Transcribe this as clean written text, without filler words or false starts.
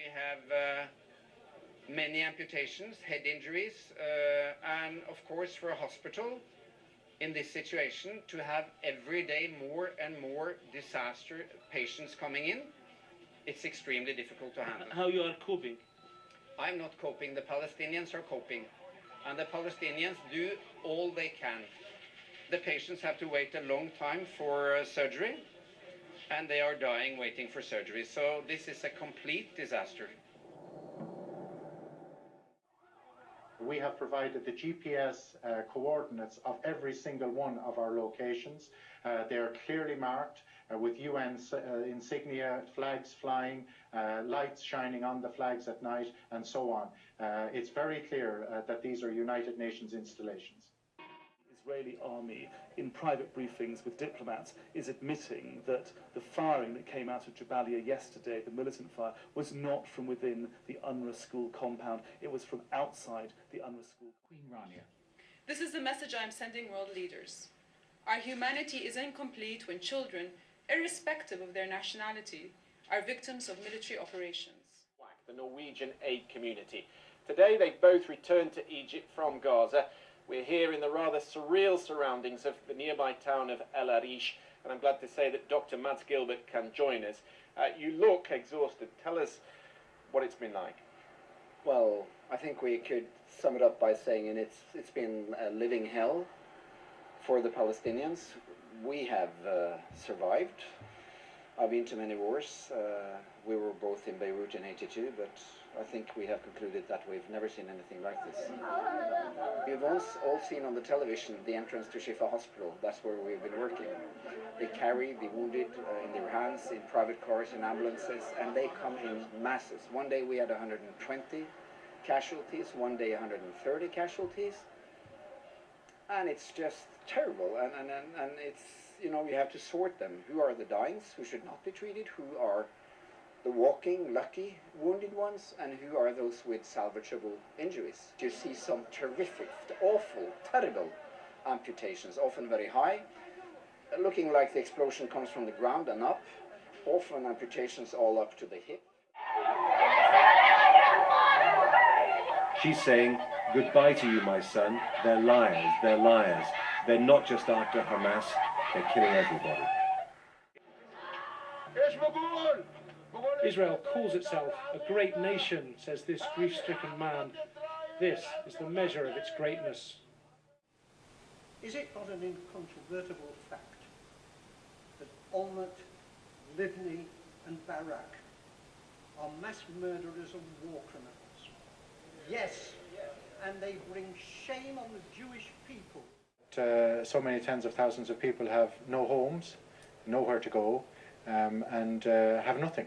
We have many amputations, head injuries, and of course for a hospital in this situation to have every day more and more disaster patients coming in, it's extremely difficult to handle. How you are coping? I'm not coping, the Palestinians are coping. And the Palestinians do all they can. The patients have to wait a long time for surgery, and they are dying waiting for surgery. So this is a complete disaster. We have provided the GPS coordinates of every single one of our locations. They are clearly marked with UN insignia, flags flying, lights shining on the flags at night, and so on. It's very clear that these are United Nations installations. The Israeli army, in private briefings with diplomats, is admitting that the firing that came out of Jabalia yesterday, the militant fire, was not from within the UNRWA school compound. It was from outside the UNRWA school. Queen Rania. This is the message I am sending world leaders. Our humanity is incomplete when children, irrespective of their nationality, are victims of military operations. The Norwegian aid community. Today they both returned to Egypt from Gaza. We're here in the rather surreal surroundings of the nearby town of El Arish, and I'm glad to say that Dr. Mads Gilbert can join us. You look exhausted. Tell us what it's been like. Well, I think we could sum it up by saying it's been a living hell for the Palestinians. We have survived. I've been to many wars. We were both in Beirut in '82, but I think we have concluded that we've never seen anything like this. We've all seen on the television the entrance to Shifa Hospital. That's where we've been working. They carry the wounded in their hands, in private cars, in ambulances, and they come in masses. One day we had 120 casualties, one day 130 casualties, and it's just terrible. And it's, you know, you have to sort them. Who are the dyings, who should not be treated, who are the walking, lucky, wounded ones, and who are those with salvageable injuries. You see some terrific, awful, terrible amputations, often very high, looking like the explosion comes from the ground and up, often amputations all up to the hip. She's saying, goodbye to you, my son. They're liars, they're liars. They're not just after Hamas, they're killing everybody. Israel calls itself a great nation, says this grief-stricken man. This is the measure of its greatness. Is it not an incontrovertible fact that Olmert, Livni and Barak are mass murderers and war criminals? Yes, and they bring shame on the Jewish people. So many tens of thousands of people have no homes, nowhere to go, and have nothing.